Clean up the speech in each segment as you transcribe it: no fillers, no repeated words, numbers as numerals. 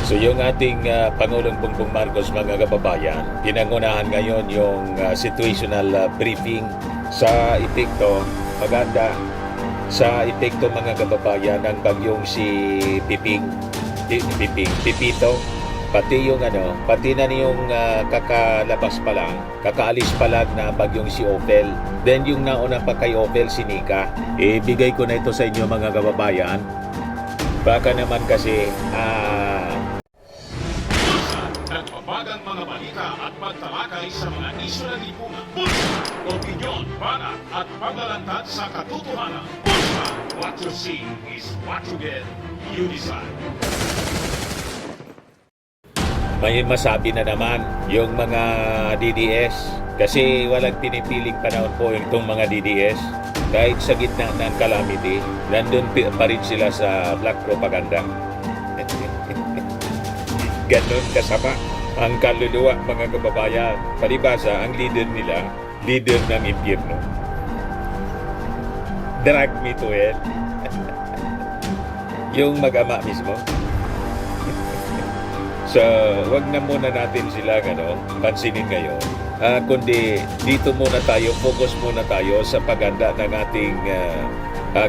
So yung ating Pangulong Bongbong Marcos, mga kababayan, pinangunahan ngayon yung situational briefing sa epekto, maganda sa epekto, mga kababayan, ng bagyong si Pepito, pati yung pati na yung kakalabas pa lang, kakaalis pa lang na bagyong si Opel. Then yung nauna pa kay Opel, si Nika. Ibigay ko na ito sa inyo, mga kababayan. Baka naman kasi nagbabagang mga balita at pagtalakay sa mga isyu ng lipunan. Bullseye, opinyon, banat at paglalantad sa katotohanan. Bullseye, what you see is what you get. You decide. may masabi na naman yung mga DDS kasi walang pinipiling panahon po itong mga DDS. Kahit sa gitna ng calamity, nandun pa rin sila sa black propaganda. Ganon kasama ang kaluluwa, mga kababayan. Palibasa, ang leader nila, leader ng impyerno. Drag me to hell. Yung mag-ama mismo. So, wag na muna natin sila pansinin ngayon. Kundi dito muna tayo, focus muna tayo sa paganda ng ating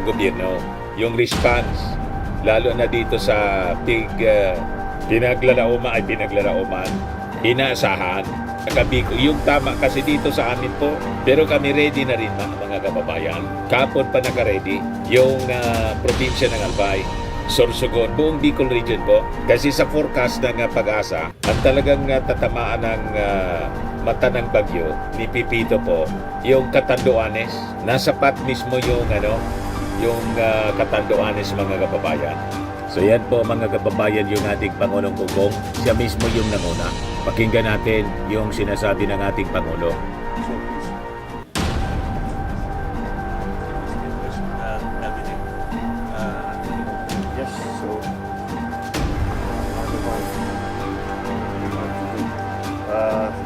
gobyerno. Yung response, lalo na dito sa pinaglalauman, inaasahan. Yung tama kasi dito sa amin po, pero kami ready na rin, mga kababayan. Kapon pa naka-ready yung probinsya ng Albay, Sorsogon, buong Bicol region po. Kasi sa forecast ng Pag-asa, ang talagang tatamaan ng mata ng bagyo ni Pepito po, yung Catanduanes. Nasa pat mismo yung Catanduanes, mga kababayan. So yan po, mga kababayan, yung ating Pangulong Bongbong. Siya mismo yung nanguna. Pakinggan natin yung sinasabi ng ating Pangulo. Yes, so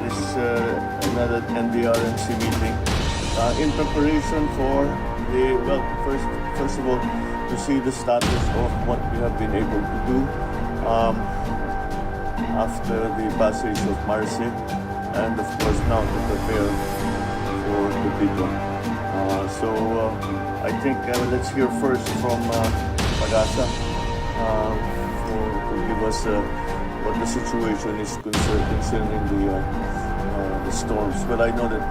this is another NDRMC meeting in preparation for the, well, first of all, to see the status of what we have been able to do after the passage of Marcy, and of course now to prepare for Pepito. So I think let's hear first from Pag-asa to give us what the situation is concerning the storms. But I know that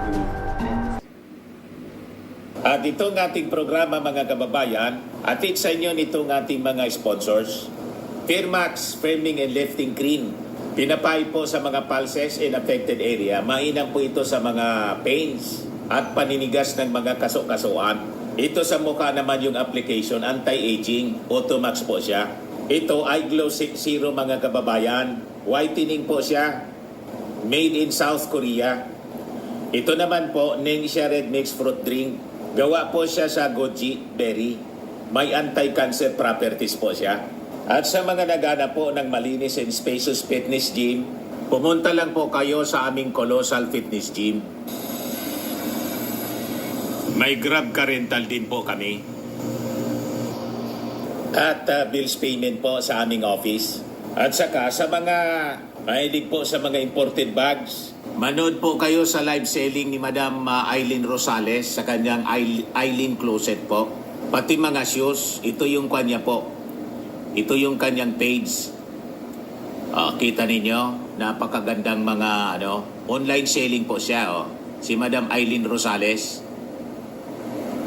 At itong ating programa, mga kababayan, atid sa inyo nitong ating mga sponsors. Firmax, Firming and Lifting Cream. Pinapay po sa mga pulses in affected area. Mainam po ito sa mga pains at paninigas ng mga kaso-kasuan. Ito sa mukha naman yung application, anti-aging, Automax po siya. Ito ay Glow Zero, mga kababayan. Whitening po siya. Made in South Korea. Ito naman po, Ningxia Red Mixed Fruit Drink. Gawa po siya sa goji berry. May anti-cancer properties po siya. At sa mga naghanap po ng malinis and spacious fitness gym, pumunta lang po kayo sa aming Colossal Fitness Gym. May Grab ka rental din po kami. At bills payment po sa aming office. At saka sa mga mahilig po sa mga imported bags, manood po kayo sa live selling ni Madam Eileen Rosales sa kanyang Eileen Closet po. Pati mga shoes, ito yung kanya po. Ito yung kanyang page. Kita ninyo, napakagandang mga online selling po siya. Si Madam Eileen Rosales.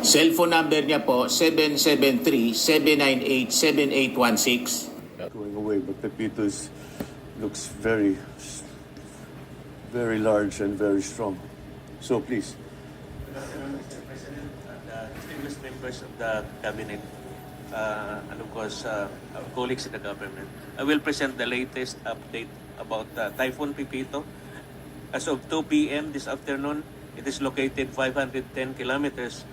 Cellphone number niya po, 773-798-7816. going away, but Pepito looks very large and very strong. So please. Good afternoon, Mr. President and distinguished members of the Cabinet, and of course our colleagues in the government. I will present the latest update about Typhoon Pepito. As of 2 p.m. this afternoon, it is located 510 kilometers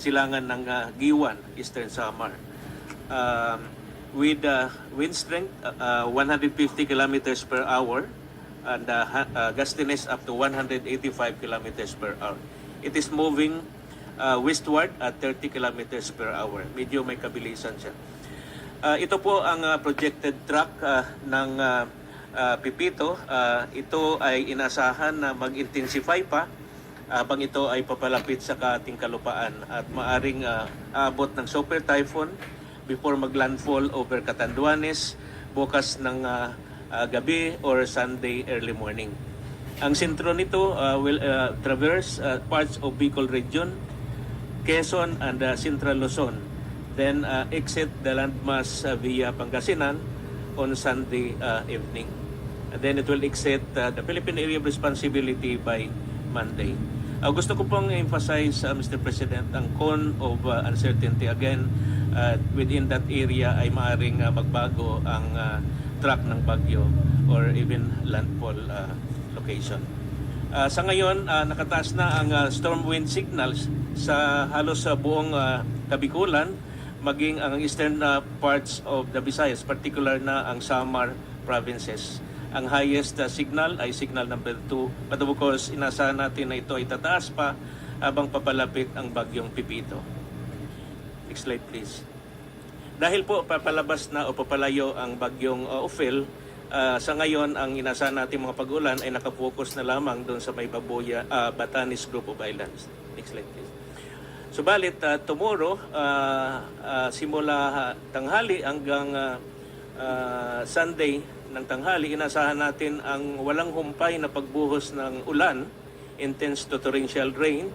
silangan ng Giwan, Eastern Samar. With wind strength 150 kilometers per hour and gustiness up to 185 kilometers per hour. It is moving westward at 30 kilometers per hour. Medyo may kabilisan siya. Ito po ang projected track ng Pepito. Ito ay inasahan na mag-intensify pa habang ito ay papalapit sa ating kalupaan at maaring aabot ng super typhoon before mag-landfall over Catanduanes bukas ng gabi or Sunday early morning. Ang sentro nito will traverse parts of Bicol region, Quezon and Central Luzon. Then exit the landmass via Pangasinan on Sunday evening. And then it will exit the Philippine Area of Responsibility by Monday. Gusto ko pong emphasize, Mr. President, ang cone of uncertainty. Again, within that area ay maaring magbago ang track ng bagyo or even landfall location. Sa ngayon, nakataas na ang storm wind signals sa halos buong Kabikulan, maging ang eastern parts of the Visayas, particular na ang Samar provinces. Ang highest signal ay signal number 2. But of course, inasahan natin na ito ay tataas pa habang papalapit ang bagyong Pepito. Next slide please. Dahil po papalabas na o papalayo ang bagyong Ophel, sa ngayon ang inasahan natin mga pag-ulan ay nakapokus na lamang doon sa may Baboya, Batanes Group of Islands. Next slide please. Subalit tomorrow, simula tanghali hanggang Sunday ng tanghali, inasahan natin ang walang humpay na pagbuhos ng ulan, intense to torrential rain,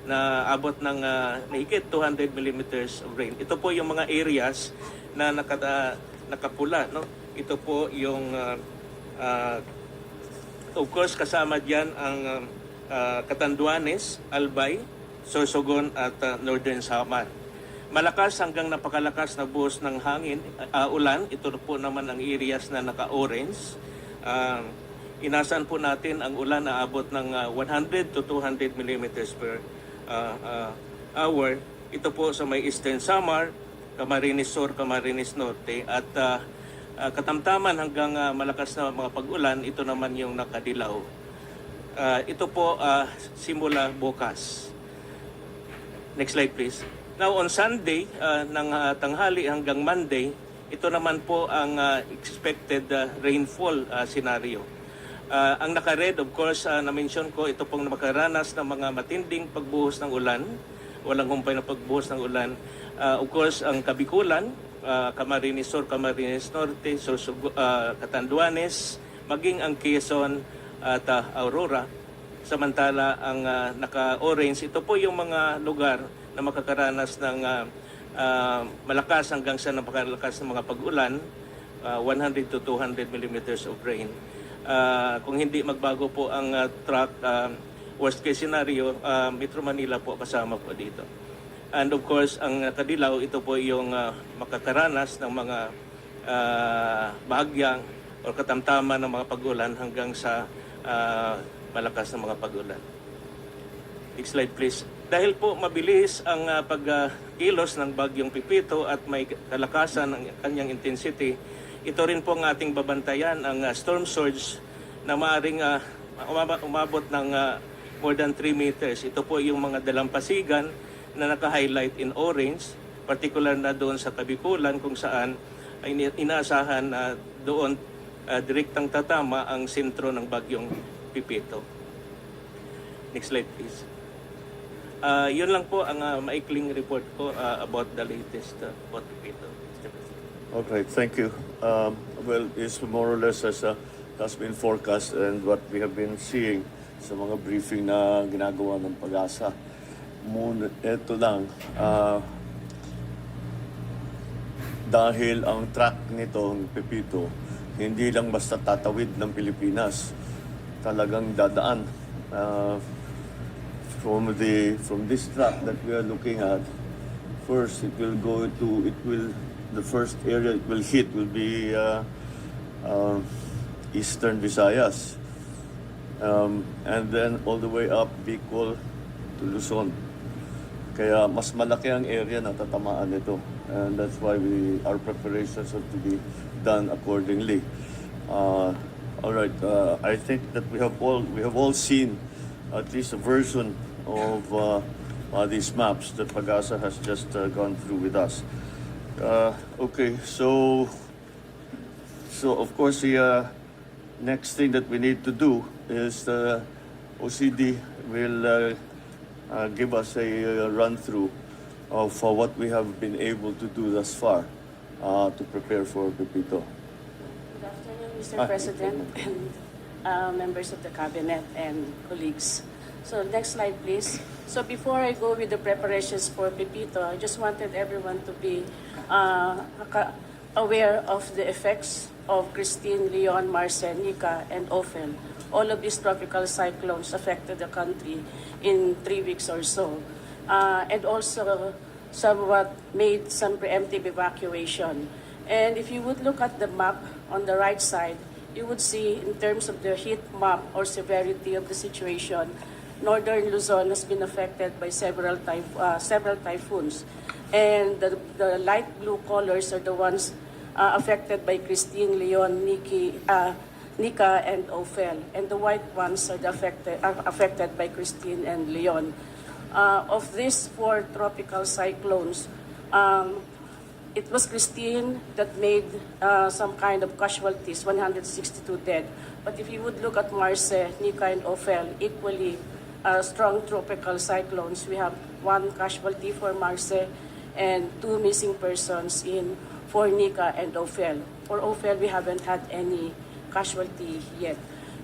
na abot ng mahigit 200 millimeters of rain. Ito po yung mga areas na nakapula. No? Ito po yung, of course, kasama dyan ang Catanduanes, Albay, Sorsogon at Northern Samar. Malakas hanggang napakalakas na buhos ng hangin, ulan. Ito po naman ang areas na naka-orange. Inasan po natin ang ulan na abot ng 100 to 200 millimeters per hour. Ito po sa may Eastern Samar, Camarines Sur, Camarines Norte at katamtaman hanggang malakas na mga pag-ulan. Ito naman yung nakadilaw. Ito po simula bukas. Next slide please. Now on Sunday, ng tanghali hanggang Monday, ito naman po ang expected rainfall scenario. Ang naka-red, of course, na-mention ko, ito pong makaranas ng mga matinding pagbuhos ng ulan, walang humpay na pagbuhos ng ulan. Of course, ang Kabikulan, Camarines Sur, Camarines Norte, Catanduanes, maging ang Quezon at Aurora. Samantala, ang naka-orange, ito po yung mga lugar na makakaranas ng malakas hanggang sa napakalakas ng mga pag-ulan, 100 to 200 millimeters of rain. Kung hindi magbago po ang track, worst case scenario, Metro Manila po kasama po dito. And of course, ang kadilaw, ito po yung makakaranas ng mga bahagyang o katamtaman ng mga pag-ulan hanggang sa malakas na mga pag-ulan. Next slide please. Dahil po mabilis ang pagkilos ng bagyong Pepito at may kalakasan ng kanyang intensity, ito rin po ang ating babantayan, ang storm surge na maaaring umabot ng more than 3 meters. Ito po yung mga dalampasigan na naka-highlight in orange, particular na doon sa Kabikulan kung saan ay inaasahan na doon direktang tatama ang sentro ng bagyong Pepito. Next slide please. Yun lang po ang maikling report ko about the latest about Pepito. Okay, thank you. Well, it's more or less as has been forecast and what we have been seeing sa mga briefing na ginagawa ng Pag-asa. Ito lang, dahil ang track nito, ng Pepito, hindi lang basta tatawid ng Pilipinas, talagang dadaan. From this track that we are looking at, first the first area it will hit will be Eastern Visayas, and then all the way up Bicol to Luzon. Kaya mas malaki ang area na tatamaan nito, and that's why our preparations have to be done accordingly. All right, I think that we have all seen at least a version of these maps that Pag-asa has just gone through with us. Okay, so of course the next thing that we need to do is OCD will give us a run through of what we have been able to do thus far to prepare for Pepito. Good afternoon, Mr. President and members of the Cabinet and colleagues. So next slide, please. So before I go with the preparations for Pepito, I just wanted everyone to be aware of the effects of Christine, Leon, Marce, Nika, and Ophel. All of these tropical cyclones affected the country in 3 weeks or so. And also somewhat made some preemptive evacuation. And if you would look at the map on the right side, you would see in terms of the heat map or severity of the situation, northern Luzon has been affected by several typhoons. And the light blue colors are the ones affected by Christine, Leon, Nika, and Ophel. And the white ones are affected by Christine and Leon. Of these 4 tropical cyclones, it was Christine that made some kind of casualties, 162 dead. But if you would look at Marce, Nika, and Ophel, equally strong tropical cyclones, we have 1 casualty for Marce and 2 missing persons for Nika and Ophel. For Ophel, we haven't had any casualty yet.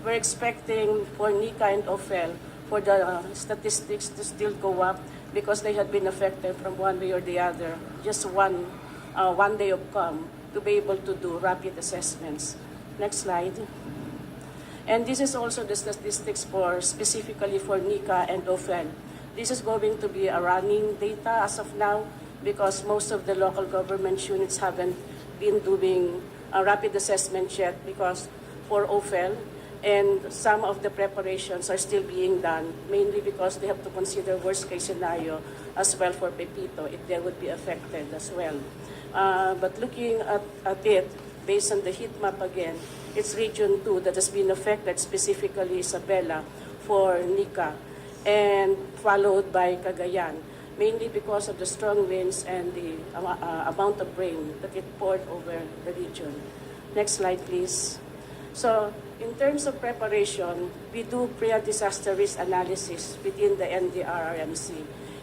We're expecting for Nika and Ophel for the statistics to still go up because they had been affected from one way or the other, just one day of calm to be able to do rapid assessments. Next slide. And this is also the statistics specifically for Nika and Ophel. This is going to be a running data as of now because most of the local government units haven't been doing a rapid assessment yet because for Ophel, and some of the preparations are still being done, mainly because they have to consider worst-case scenario as well for Pepito, if they would be affected as well. But looking at it, based on the heat map again, it's Region 2 that has been affected, specifically Isabela for Nika, and followed by Cagayan, mainly because of the strong winds and the amount of rain that it poured over the region. Next slide, please. So, in terms of preparation, we do pre-disaster risk analysis within the NDRRMC.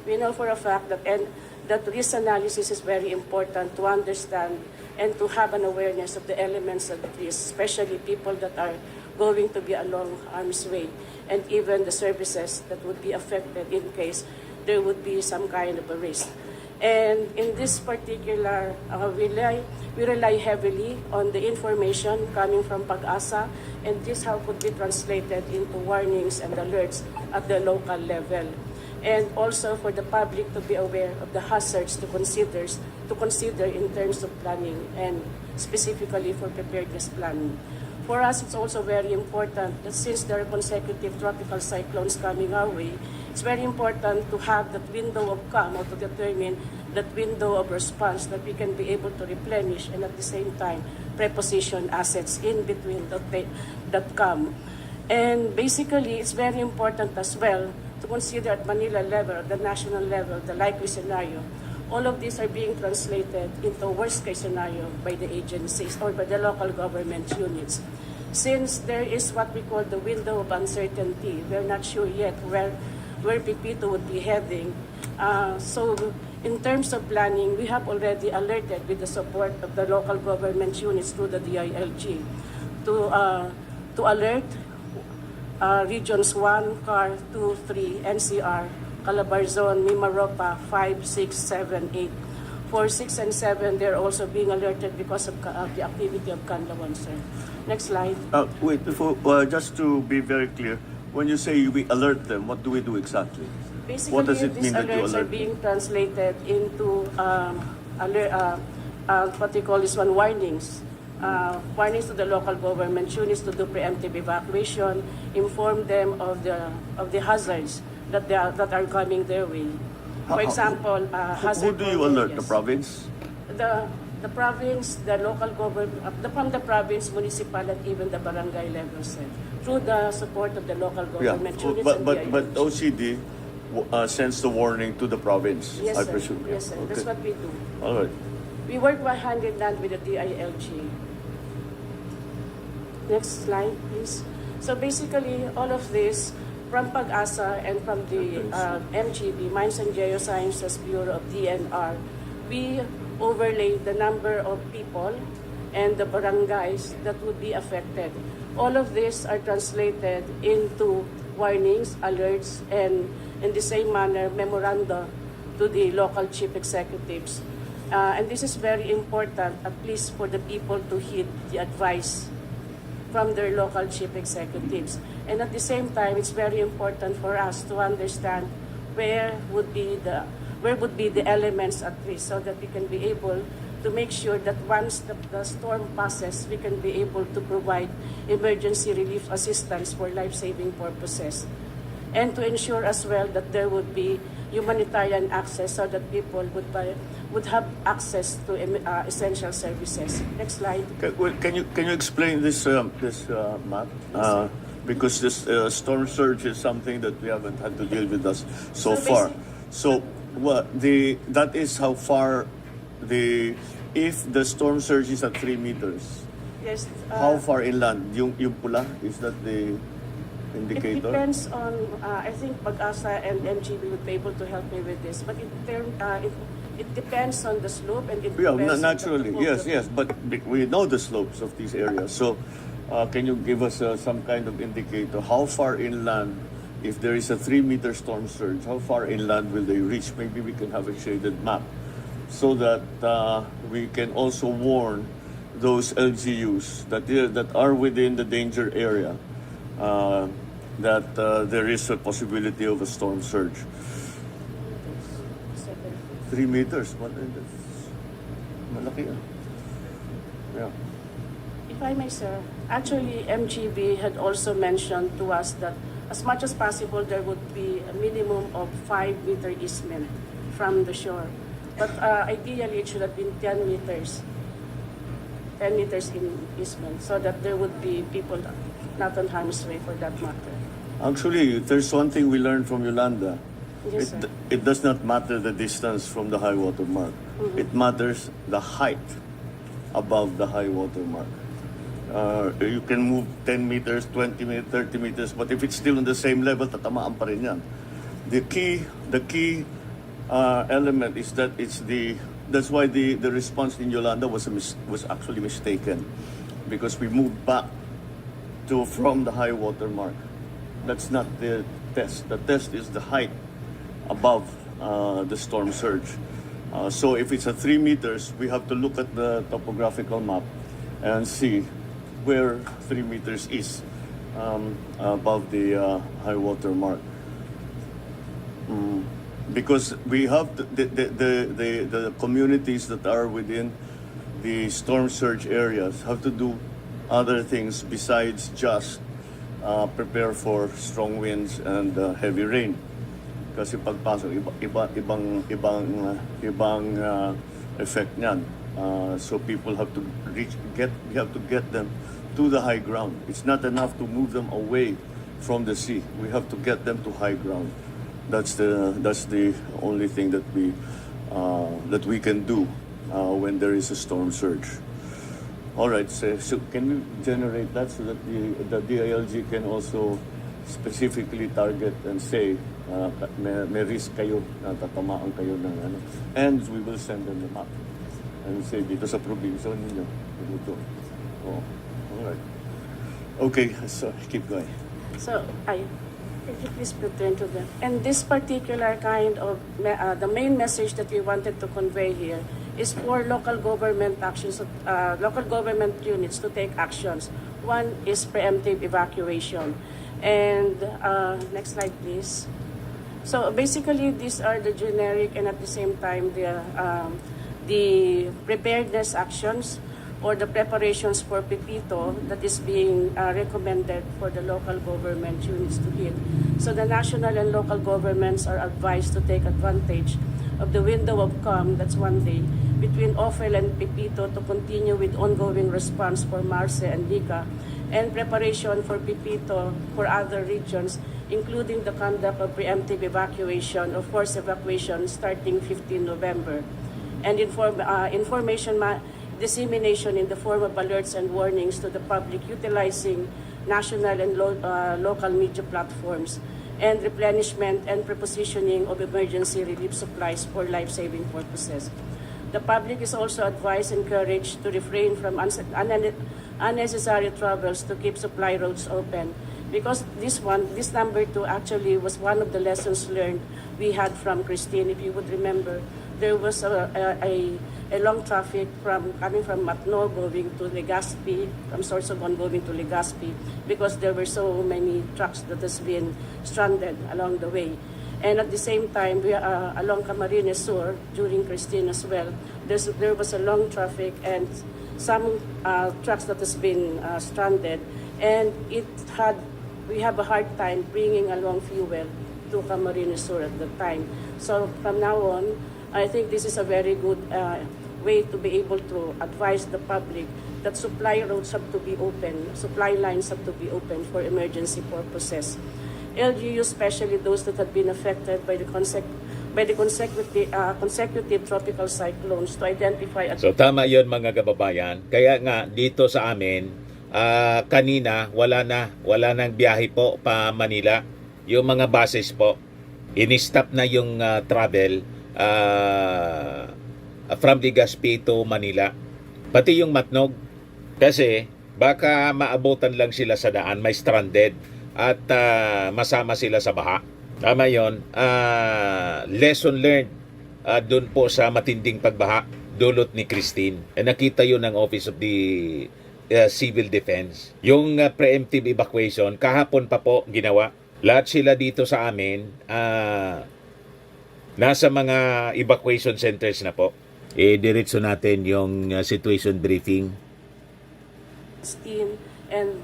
We know for a fact that risk analysis is very important to understand and to have an awareness of the elements of the risk, especially people that are going to be along harm's way, and even the services that would be affected in case there would be some kind of a risk. And in this particular, we rely heavily on the information coming from Pag-asa, and this how could be translated into warnings and alerts at the local level. And also for the public to be aware of the hazards to consider in terms of planning, and specifically for preparedness planning. For us, it's also very important that since there are consecutive tropical cyclones coming our way, it's very important to have that window of calm, or to determine that window of response that we can be able to replenish and at the same time preposition assets in between that calm. And basically, it's very important as well to consider at Manila level, at the national level, the likely scenario. All of these are being translated into worst-case scenario by the agencies or by the local government units. Since there is what we call the window of uncertainty, we're not sure yet where Pepito would be heading. So in terms of planning, we have already alerted with the support of the local government units through the DILG to alert Regions 1, CAR, 2, 3, NCR, Calabarzon, Mimaropa, 5, 6, 7, 8. For 6 and 7, they're also being alerted because of the activity of Canlawan, sir. Next slide. Wait, before, just to be very clear, when you say we alert them, what do we do exactly? Basically, what does it mean these that you alerts alert are being translated into what they call this one, warnings. Warnings to the local government units to do preemptive evacuation, inform them of the hazards that are coming their way. For example, who do you alert? The province? The province, the local government, from the province, municipal, and even the barangay level, sir, through the support of the local government units. But OCD sends the warning to the province, yes, I sir. presume. Yes, sir. Okay. That's what we do. All right. We work hand in hand with the DILG. Next slide, please. So basically, all of this from Pag-asa and from the MGB, Mines and Geosciences Bureau of DNR, we overlay the number of people and the barangays that would be affected. All of this are translated into warnings, alerts, and in the same manner, memoranda to the local chief executives. And this is very important, at least for the people to heed the advice from their local chief executives. And at the same time, it's very important for us to understand where would be the elements at risk, so that we can be able to make sure that once the storm passes, we can be able to provide emergency relief assistance for life-saving purposes. And to ensure as well that there would be humanitarian access, so that people would have access to essential services. Next slide. Can you explain this map? Because this storm surge is something that we haven't had to deal with us so far. So that is how far if the storm surge is at 3 meters. Yes. How far inland? Yung pula, is that the It indicator? depends on, I think Pag-asa and MGB would be able to help me with this, but it depends on the slope and it depends naturally, on the yes, but we know the slopes of these areas. So, can you give us some kind of indicator? How far inland, if there is a 3-meter storm surge, how far inland will they reach? Maybe we can have a shaded map so that we can also warn those LGUs that are within the danger area. That there is a possibility of a storm surge. 3 meters, malaki yan. Yeah. If I may, sir, actually MGB had also mentioned to us that as much as possible there would be a minimum of 5-meter easement from the shore. But ideally it should have been 10 meters. 10 meters in easement, so that there would be people not on harm's way for that matter. Actually, there's one thing we learned from Yolanda. Yes, sir. It does not matter the distance from the high water mark. It matters the height above the high water mark. You can move 10 meters, 20 meters, 30 meters, but if it's still on the same level, tatamaan pa rin yan. The key element is that that's why the response in Yolanda was actually mistaken, because we moved back from the high water mark. That's not the test. The test is the height above the storm surge. So if it's at 3 meters, we have to look at the topographical map and see where 3 meters is above the high water mark. Because we have the communities that are within the storm surge areas have to do other things besides just prepare for strong winds and heavy rain. Kasi pagpasok, ibang effect niyan. So people have to we have to get them to the high ground. It's not enough to move them away from the sea. We have to get them to high ground. That's the only thing that we can do when there is a storm surge. All right, so can we generate that so that the DILG can also specifically target and say may risk kayo na tatamaan kayo ng ano, and we will send them the map and say dito sa probinsya ninyo dito. Oh, all right. Okay, so keep going. So can you please return to them? And this particular kind of the main message that we wanted to convey here is for local government actions, local government units to take actions. One is preemptive evacuation. And next slide, please. So basically, these are the generic and at the same time the preparedness actions or the preparations for Pepito that is being recommended for the local government units to hit. So the national and local governments are advised to take advantage of the window of calm, that's one day, between Ophel and Pepito to continue with ongoing response for Marce and Nika and preparation for Pepito for other regions, including the conduct of preemptive evacuation or forced evacuation starting 15 November. and dissemination in the form of alerts and warnings to the public utilizing national and local media platforms, and replenishment and prepositioning of emergency relief supplies for life-saving purposes. The public is also advised and encouraged to refrain from unnecessary travels to keep supply roads open, because this number 2 actually was one of the lessons learned we had from Christine. If you would remember, there was a long traffic coming from Matno going to Legazpi, from Sorsogon going to Legazpi, because there were so many trucks that has been stranded along the way. And at the same time, along Camarines Sur, during Christine as well, there was a long traffic and some trucks that has been stranded, and we have a hard time bringing along fuel to Camarines Sur at the time. So from now on, I think this is a very good way to be able to advise the public that supply roads have to be open, supply lines have to be open for emergency purposes. LGU, especially those that have been affected by the consecutive tropical cyclones, to identify. So tama yon mga kababayan. Kaya nga dito sa amin, kanina wala nang biyahe po pa Manila. Yung mga buses po, in-stop na yung travel from Legazpi to Manila. Pati yung Matnog, kasi baka maabutan lang sila sa daan, may stranded at masama sila sa baha. Tama yun. Lesson learned dun po sa matinding pagbaha dulot ni Christine. Nakita yun ng Office of the Civil Defense. Yung preemptive evacuation, kahapon pa po ginawa. Lahat sila dito sa amin, nasa mga evacuation centers na po. Diretso natin yung situation briefing. And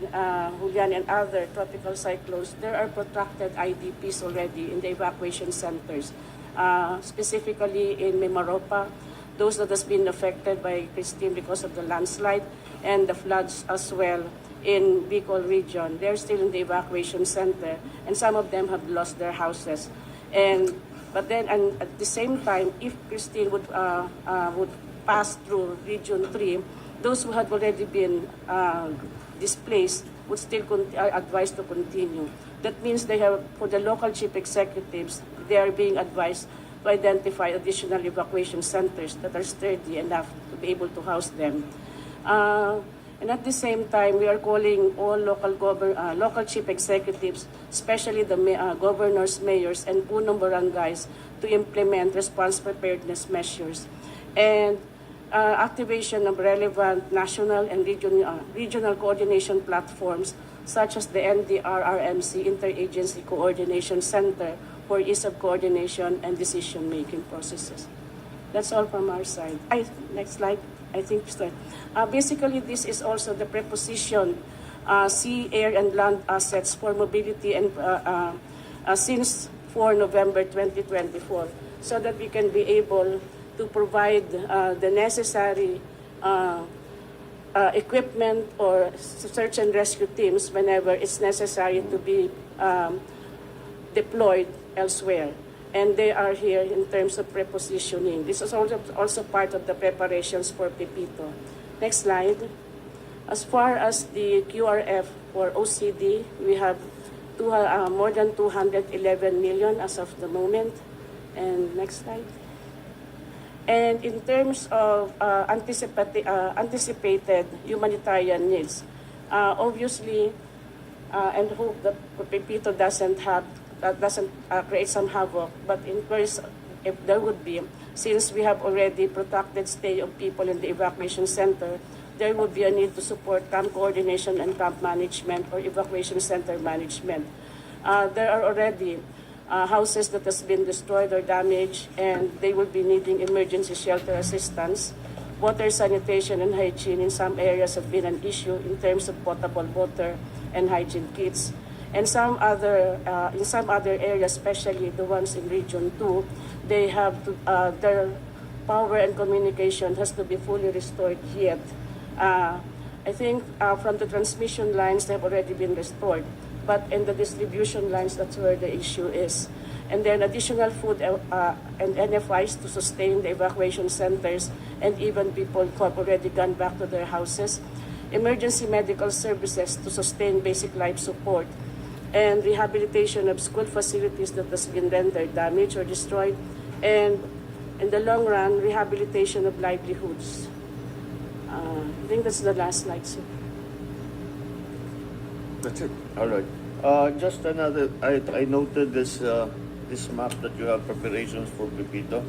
Julian and other tropical cyclones, there are protracted IDPs already in the evacuation centers, specifically in Mimaropa, those that has been affected by Christine because of the landslide and the floods as well in Bicol region. They're still in the evacuation center, and some of them have lost their houses. But then, and at the same time, if Christine would pass through Region 3, those who had already been displaced would still advised to continue. That means they have, for the local chief executives, they are being advised to identify additional evacuation centers that are sturdy enough to be able to house them. And at the same time, we are calling all local chief executives, especially the governors, mayors, and punong barangays, to implement response preparedness measures. And activation of relevant national and regional coordination platforms, such as the NDRRMC Interagency Coordination Center for ease of coordination and decision-making processes. That's all from our side. Next slide. I think basically this is also the preposition sea, air, and land assets for mobility and since 4 November 2024, so that we can be able to provide the necessary equipment or search and rescue teams whenever it's necessary to be deployed elsewhere. And they are here in terms of prepositioning. This is also part of the preparations for Pepito. Next slide. As far as the QRF for OCD, we have more than 211 million as of the moment. And next slide. And in terms of anticipated humanitarian needs, obviously, and hope that Pepito doesn't create some havoc, but in case if there would be, since we have already protracted stay of people in the evacuation center, there would be a need to support camp coordination and camp management or evacuation center management. There are already houses that has been destroyed or damaged, and they will be needing emergency shelter assistance. Water, sanitation, and hygiene in some areas have been an issue in terms of potable water and hygiene kits. And in some other areas, especially the ones in Region 2, they have to, their power and communication has to be fully restored yet. I think from the transmission lines, they have already been restored. But in the distribution lines, that's where the issue is. and then additional food and NFIs to sustain the evacuation centers and even people who have already gone back to their houses, emergency medical services to sustain basic life support, and rehabilitation of school facilities that has been rendered damaged or destroyed, and in the long run, rehabilitation of livelihoods. I think that's the last slide, sir. That's it. All right. Just another. I noted this this map that you have preparations for Pepito,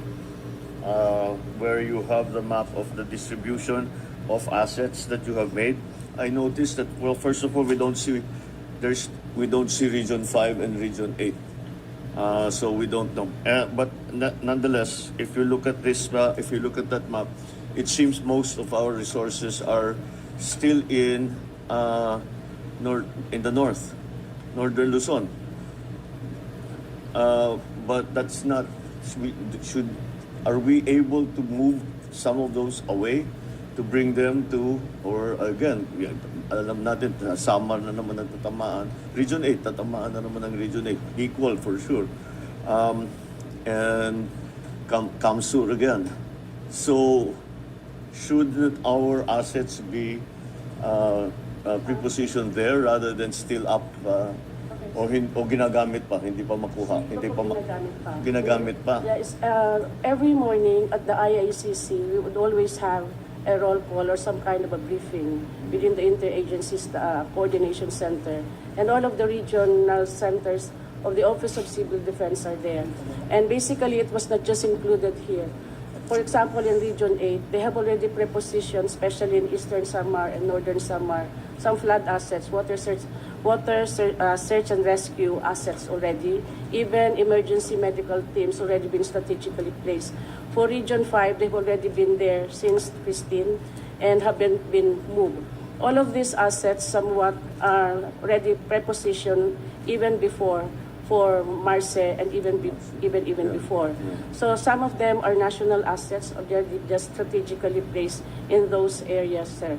where you have the map of the distribution of assets that you have made. I noticed that, well, first of all, we don't see Region 5 and Region 8. So we don't know. But nonetheless, if you look at this, if you look at that map, it seems most of our resources are still in the north, northern Luzon. But that's not. Are we able to move some of those away to bring them to, or again, alam natin, Samar na naman ang tatamaan. Region 8, tatamaan na naman ang Region 8. Equal for sure. And Kamsur again. So, shouldn't our assets be prepositioned there rather than still up, o ginagamit pa, hindi pa makuha, hindi pa ginagamit pa? Yes, every morning at the IICC, we would always have a roll call or some kind of a briefing within the interagencies coordination center, and all of the regional centers of the Office of Civil Defense are there. And basically, it was not just included here. For example, in Region 8, they have already prepositioned, especially in Eastern Samar and Northern Samar, some flood assets, water search and rescue assets already. Even emergency medical teams already been strategically placed. For Region 5, they've already been there since Christine and have been moved. All of these assets somewhat are already prepositioned even before for Marce and even before. So some of them are national assets, or they're just strategically placed in those areas, sir.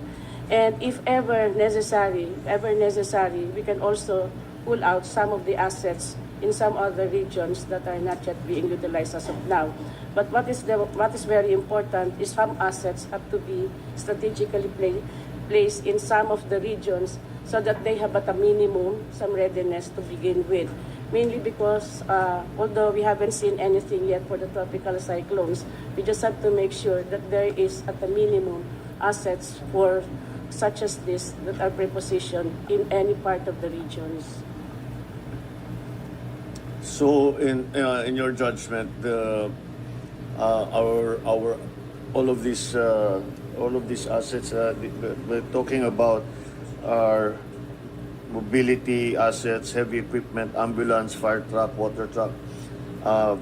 And if ever necessary, we can also pull out some of the assets in some other regions that are not yet being utilized as of now. But what is very important is some assets have to be strategically placed in some of the regions so that they have at a minimum some readiness to begin with. Mainly because although we haven't seen anything yet for the tropical cyclones, we just have to make sure that there is at a minimum assets for such as this that are prepositioned in any part of the regions. So, in your judgment, our all of these assets we're talking about are mobility assets, heavy equipment, ambulance, fire truck, water truck,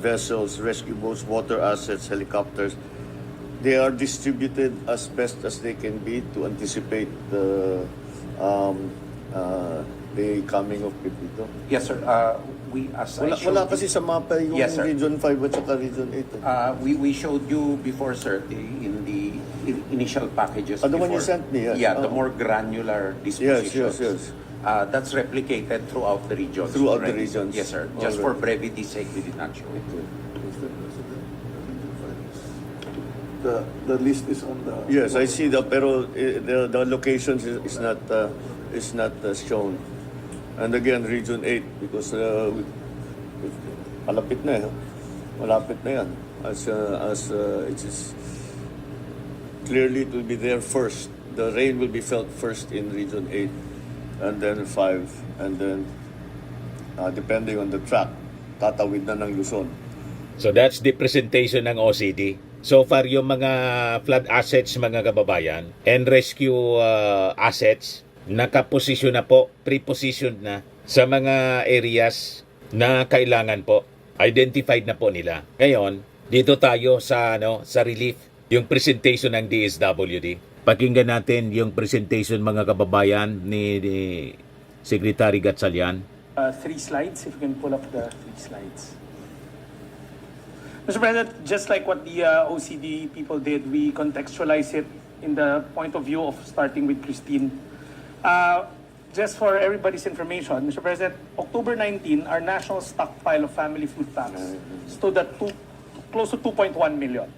vessels, rescue boats, water assets, helicopters. They are distributed as best as they can be to anticipate the coming of Pepito. Yes, sir. Wala kasi sa mapa yung Yes, sir. Region 5 at saka Region 8. We showed you before, sir, in the initial packages. The one you before. sent me, yes. Yeah, the more granular dispositions. Yes. That's replicated throughout the regions. Throughout the already, sir. regions. Yes, sir. Just for brevity's sake, we did not show it. The list is on the... Yes, I see that, pero the locations is not shown. And again, Region 8, because malapit na yan. As it is clearly, it will be there first. The rain will be felt first in Region 8, and then 5, and then depending on the track, tatawid na ng Luzon. So that's the presentation ng OCD. So far, yung mga flood assets, mga kababayan, and rescue assets, nakaposisyon na po, pre-positioned na sa mga areas na kailangan po. Identified na po nila. Ngayon, dito tayo sa relief, yung presentation ng DSWD. Pakinggan natin yung presentation, mga kababayan, ni Secretary Gatchalian. 3 slides, if you can pull up the 3 slides. Mr. President, just like what the OCD people did, we contextualize it in the point of view of starting with Christine. just for everybody's information, Mr. President, October 19, our national stockpile of family food packs stood at close to 2.1 million.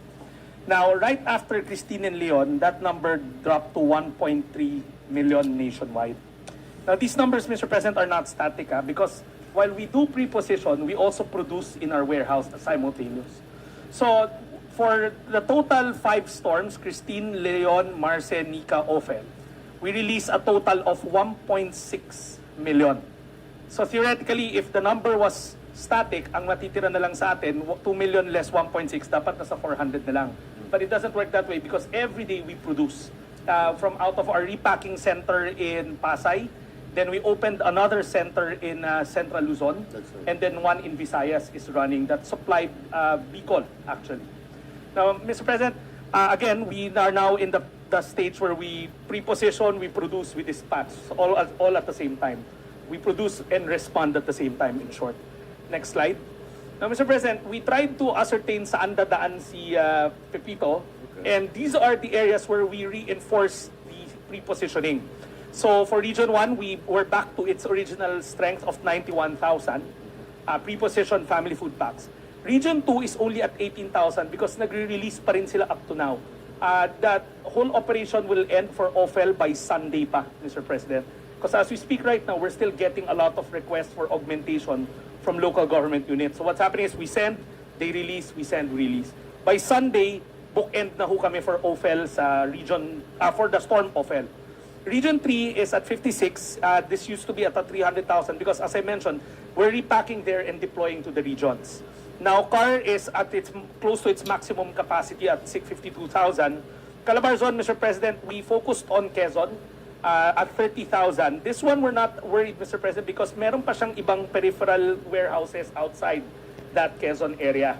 Now, right after Christine and Leon, that number dropped to 1.3 million nationwide. Now, these numbers, Mr. President, are not static because while we do pre-position, we also produce in our warehouse simultaneous. So, for the total 5 storms, Christine, Leon, Marce, Nika, Ophel, we released a total of 1.6 million. So theoretically, if the number was static, ang matitira na lang sa atin, 2 million less 1.6, dapat nasa 400 na lang. But it doesn't work that way because every day we produce. From out of our repacking center in Pasay, then we opened another center in Central Luzon, and then one in Visayas is running that supplied Bicol, actually. Now, Mr. President, again, we are now in the stage where we pre-position, we produce, we dispatch, all at the same time. We produce and respond at the same time, in short. Next slide. Now, Mr. President, we tried to ascertain saan dadaan si Pepito, and these are the areas where we reinforce the pre-positioning. So, for Region 1, we were back to its original strength of 91,000 pre-positioned family food packs. Region 2 is only at 18,000 because nagre-release pa rin sila up to now. That whole operation will end for Ophel by Sunday pa, Mr. President. Because as we speak right now, we're still getting a lot of requests for augmentation from local government units. So what's happening is we send, they release, we send, release. By Sunday, bookend na ho kami for Ophel sa region, for the storm Ophel. Region 3 is at 56. This used to be at 300,000 because as I mentioned, we're repacking there and deploying to the regions. Now, CAR is at close to its maximum capacity at 652,000. Calabarzon, Mr. President, we focused on Quezon at 30,000. This one we're not worried, Mr. President, because meron pa siyang ibang peripheral warehouses outside that Quezon area.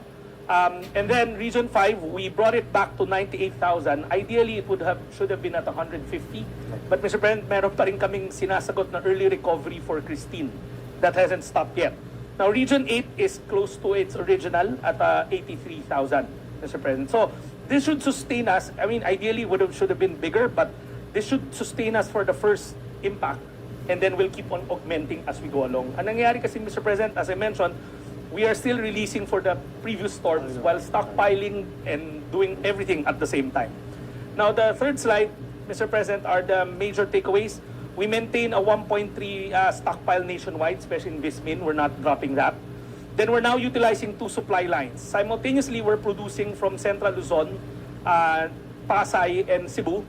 And then Region 5, we brought it back to 98,000. Ideally, it should have been at 150. But Mr. President, meron pa rin kaming sinasagot na early recovery for Christine that hasn't stopped yet. Now, Region 8 is close to its original at 83,000, Mr. President. So, this should sustain us. I mean, ideally, should have been bigger, but this should sustain us for the first impact, and then we'll keep on augmenting as we go along. Ang nangyayari kasi, Mr. President, as I mentioned, we are still releasing for the previous storms while stockpiling and doing everything at the same time. Now, the third slide, Mr. President, are the major takeaways. We maintain a 1.3 stockpile nationwide, especially in Vismin. We're not dropping that. Then we're now utilizing 2 supply lines. Simultaneously, we're producing from Central Luzon, Pasay, and Cebu.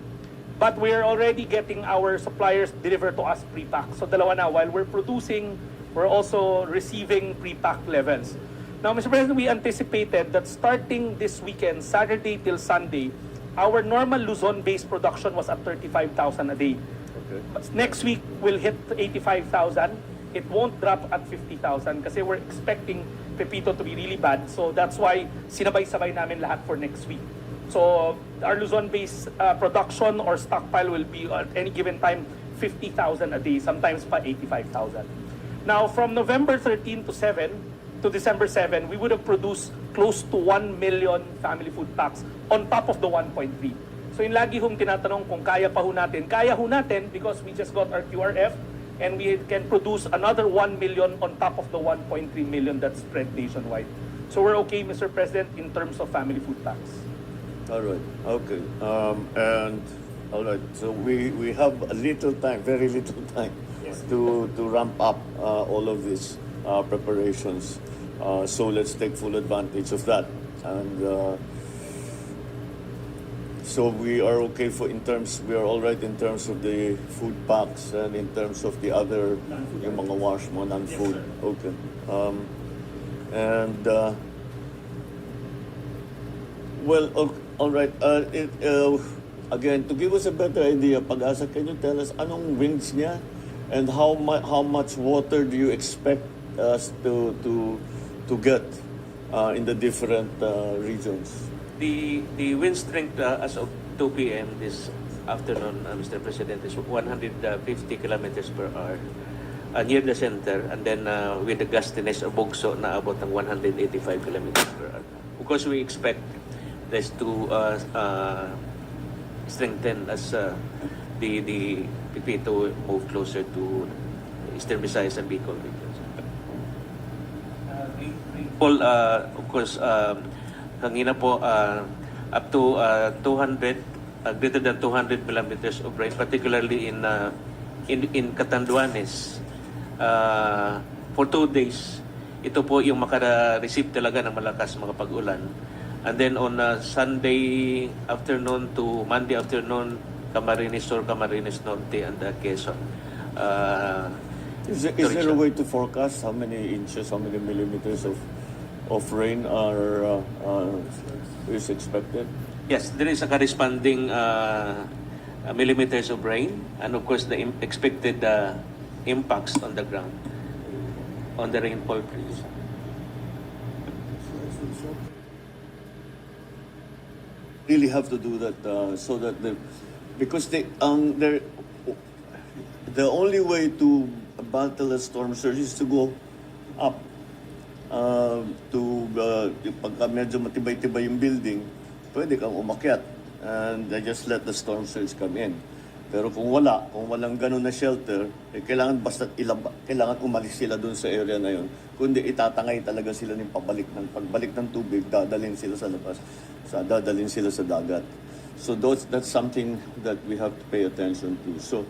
But we're already getting our suppliers deliver to us pre-pack. So dalawa na. While we're producing, we're also receiving pre-pack levels. Now, Mr. President, we anticipated that starting this weekend, Saturday till Sunday, our normal Luzon-based production was at 35,000 a day. Okay. Next week, we'll hit 85,000. It won't drop at 50,000 kasi we're expecting Pepito to be really bad. So that's why sinabay-sabay namin lahat for next week. So our Luzon-based production or stockpile will be at any given time 50,000 a day, sometimes pa 85,000. Now, from November 13 to December 7, we would have produced close to 1 million family food packs on top of the 1.3. So yung lagi hong tinatanong kung kaya pa ho natin. Kaya ho natin because we just got our QRF and we can produce another 1 million on top of the 1.3 million that's spread nationwide. So we're okay, Mr. President, in terms of family food packs. All right. Okay. And all right. So we have a little time, very little time, to ramp up all of these preparations. So let's take full advantage of that. And so we are okay we are all right in terms of the food packs and in terms of the other, yung mga wash mo, non-food. Okay. Well, okay, all right. Again, to give us a better idea, Pag-asa, can you tell us anong winds niya and how much water do you expect us to get in the different regions? The wind strength as of 2 p.m. this afternoon, Mr. President, is 150 kilometers per hour near the center, and then with the gustiness of Bugso na abot ng 185 kilometers per hour. Of course, we expect this to strengthen as the Pepito move closer to Eastern Visayas and Bicol regions. Rainfall, of course, kanina po, up to 200, greater than 200 millimeters of rain, particularly in Catanduanes. For 2 days, ito po yung makara-receive talaga ng malakas mga pag-ulan. And then on Sunday afternoon to Monday afternoon, Camarines Sur, Camarines Norte, and Quezon. Is there a way to forecast how many inches, how many millimeters of rain is expected? Yes, there is a corresponding millimeters of rain, and of course the expected impacts on the ground, on the rainfall freeze. Really have to do that so that because the only way to battle a storm surge is to go up pagka medyo matibay-tibay yung building, pwede kang umakyat and just let the storm surge come in. Pero kung walang ganun na shelter, kailangan umalis sila dun sa area na yun. Kundi itatangay talaga sila ng pagbalik ng tubig, dadalhin sila sa labas, dadalhin sila sa dagat. So that's something that we have to pay attention to. So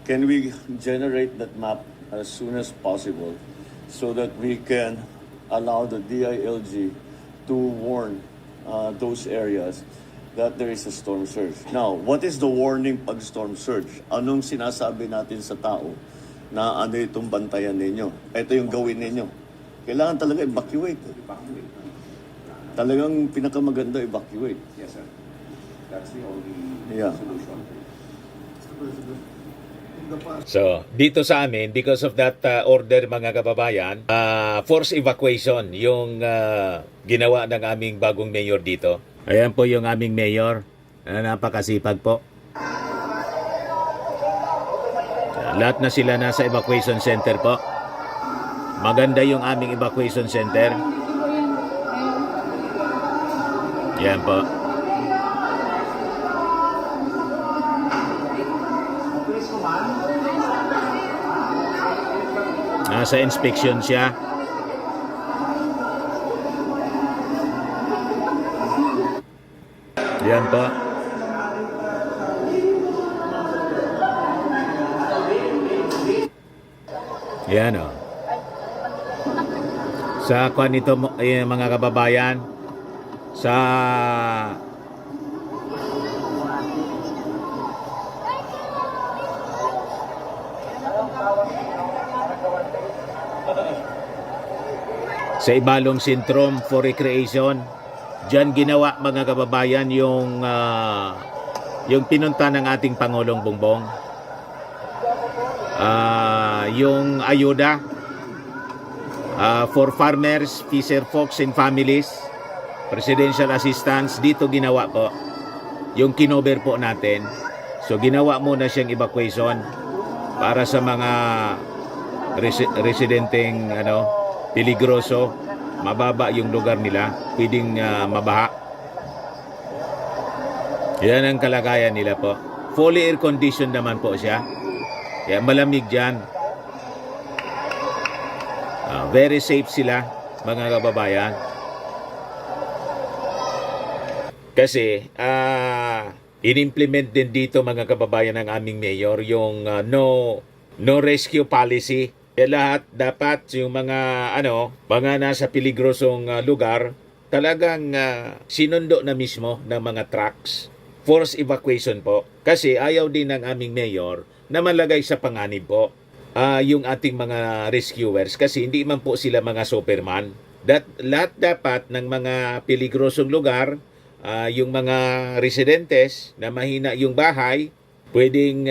can we generate that map as soon as possible so that we can allow the DILG to warn those areas that there is a storm surge. Now, what is the warning pag storm surge? Anong sinasabi natin sa tao na ano itong bantayan ninyo? Ito yung gawin ninyo. Kailangan talaga evacuate. Talagang pinakamaganda evacuate. Yes, sir. That's the only solution. So, dito sa amin, because of that order mga kababayan, forced evacuation yung ginawa ng aming bagong mayor dito. Ayan po yung aming mayor, napakasipag po. Lahat na sila nasa evacuation center po. Maganda yung aming evacuation center. Yan po. Nasa inspection siya. Yan po. Yan o. Sa kwan nito mga kababayan, sa Ibalong Sintrom for Recreation. Diyan ginawa mga kababayan yung pinunta ng ating Pangulong Bongbong. Yung ayuda for farmers, fisher folks and families, presidential assistance, dito ginawa po. Yung kinover po natin. So ginawa muna siyang evacuation para sa mga residenteng peligroso, mababa yung lugar nila, pwedeng mabaha. Yan ang kalagayan nila po. Fully air conditioned naman po siya. Kaya malamig dyan. Very safe sila, mga kababayan. Kasi, in-implement din dito, mga kababayan, ng aming mayor, yung no rescue policy. Kaya lahat dapat yung mga nasa peligrosong lugar talagang sinundo na mismo ng mga trucks. Forced evacuation po. Kasi ayaw din ng aming mayor na malagay sa panganib po yung ating mga rescuers kasi hindi man po sila mga Superman. Lahat dapat ng mga peligrosong lugar, yung mga residentes na mahina yung bahay, pwedeng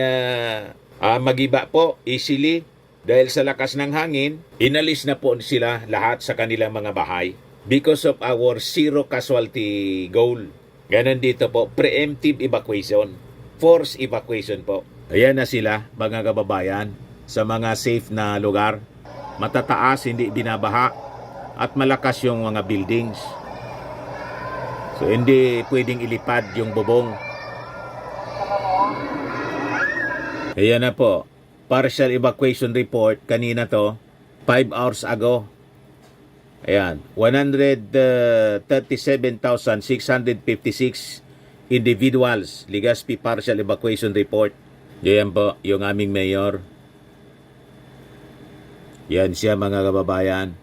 magiba po easily. Dahil sa lakas ng hangin, inalis na po sila lahat sa kanilang mga bahay because of our zero casualty goal. Ganon dito po, preemptive evacuation, forced evacuation po. Ayan na sila, mga kababayan, sa mga safe na lugar. Matataas, hindi binabaha, at malakas yung mga buildings. So hindi pwedeng ilipad yung bubong. Ayan na po. Partial evacuation report kanina to. 5 hours ago. Ayan. 137,656 individuals. Legazpi partial evacuation report. Yan po yung aming mayor. Yan siya mga kababayan.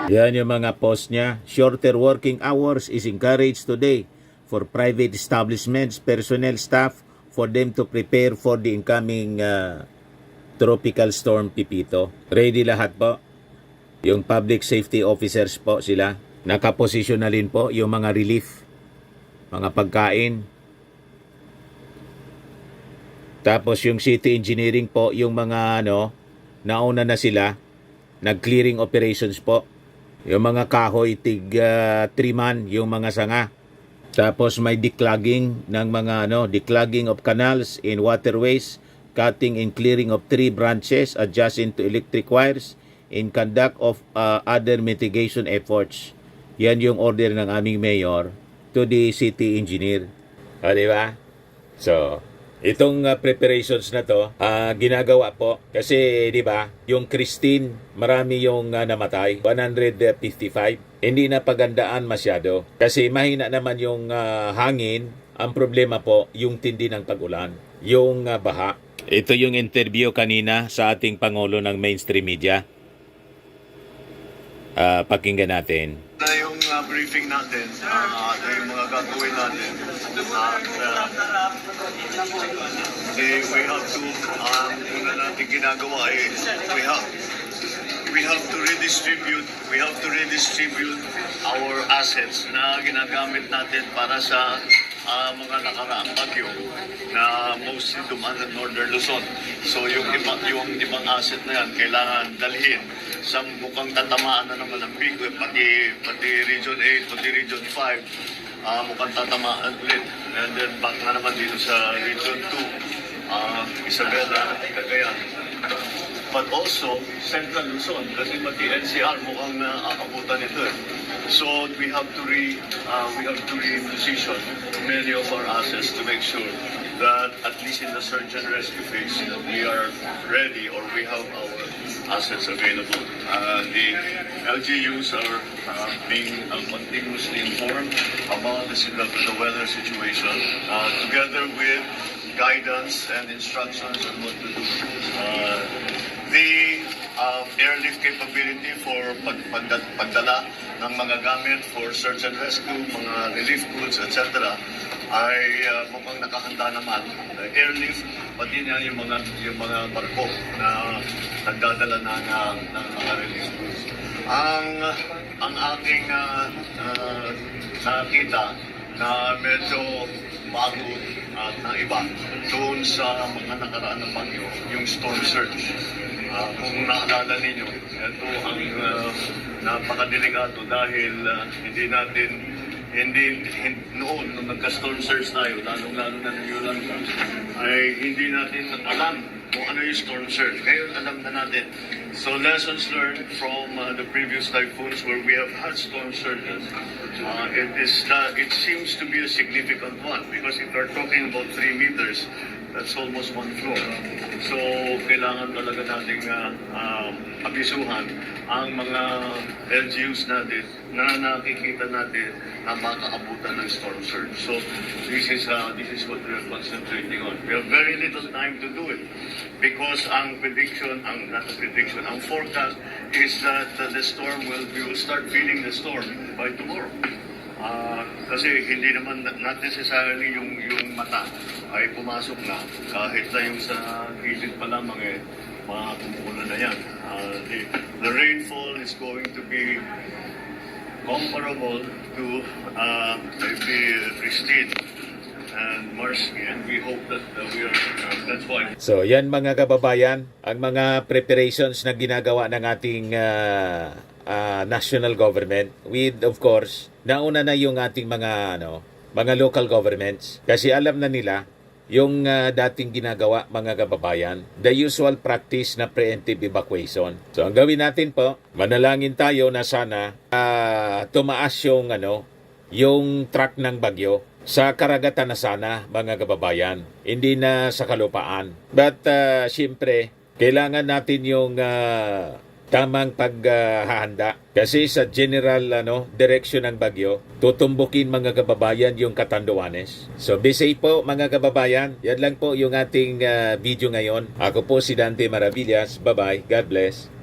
Yan yung mga post niya. Shorter working hours is encouraged today for private establishments, personnel, staff, for them to prepare for the incoming tropical storm Pepito. Ready lahat po. Yung public safety officers po sila. Nakaposisyon na rin po yung mga relief, mga pagkain. Tapos yung city engineering po, yung mga nauna na sila, nag-clearing operations po. Yung mga kahoy, tig 3 man, yung mga sanga. Tapos may declogging ng mga declogging of canals in waterways, cutting and clearing of tree branches adjacent to electric wires, in conduct of other mitigation efforts. Yan yung order ng aming mayor to the city engineer. O, di ba? So, itong preparations na to, ginagawa po kasi, di ba, yung Christine, marami yung namatay, 155. Hindi na pagandaan masyado kasi mahina naman yung hangin. Ang problema po, yung tindi ng pag-ulan, yung baha. Ito yung interview kanina sa ating Pangulo ng mainstream media. Pakinggan natin. Na yung briefing natin, na yung mga gagawin natin. We have to, una natin ginagawa we have to redistribute our assets na ginagamit natin para sa mga nakaraang bagyo na mostly dumaan ng Northern Luzon. So yung ibang asset na yan, kailangan dalhin sa mukhang tatamaan na naman ng Bagyo, pati Region 8, pati Region 5, mukhang tatamaan ulit. And then back na naman dito sa Region 2, Isabela, Cagayan. But also Central Luzon, kasi pati NCR mukhang naaabutan ito. So we have to reposition many of our assets to make sure that at least in the search and rescue phase, we are ready or we have our assets available. The LGUs are being continuously informed about the weather situation, together with guidance and instructions on what to do. The airlift capability for pagdala ng mga gamit for search and rescue, mga relief goods, etc. ay mukhang nakahanda naman. The airlift, pati na yung mga barko na nagdadala ng mga relief goods. Ang aking nakita na medyo bago at naiba doon sa mga nakaraan ng bagyo, yung storm surge. Kung naalala ninyo, ito ang napakadelikado dahil noon nung nagka-storm surge tayo, lalong-lalo na ng Yulan, ay hindi natin alam kung ano yung storm surge. Ngayon alam na natin. So lessons learned from the previous typhoons where we have had storm surges, it seems to be a significant one because if we're talking about 3 meters, that's almost 1 floor. So kailangan talaga nating abisuhan ang mga LGUs natin na nakikita natin na makaabutan ng storm surge. So this is what we are concentrating on. We have very little time to do it because ang forecast is that we will start feeling the storm by tomorrow. Kasi hindi naman not necessarily yung mata ay pumasok na kahit na yung sa gilid pa lamang kumukulo na yan. The rainfall is going to be comparable to maybe Christine and Marcy, and we hope that that's why. So yan mga kababayan, ang mga preparations na ginagawa ng ating national government with of course nauna na yung ating mga local governments kasi alam na nila yung dating ginagawa mga kababayan, the usual practice na preemptive evacuation. So ang gawin natin po, manalangin tayo na sana tumaas yung track ng bagyo sa karagatan na sana mga kababayan, hindi na sa kalupaan. But siyempre, kailangan natin yung tamang paghahanda. Kasi sa general direction ng bagyo, tutumbukin mga kababayan yung Catanduanes. So be safe po mga kababayan. Yan lang po yung ating video ngayon. Ako po si Dante Maravillas. Bye-bye. God bless.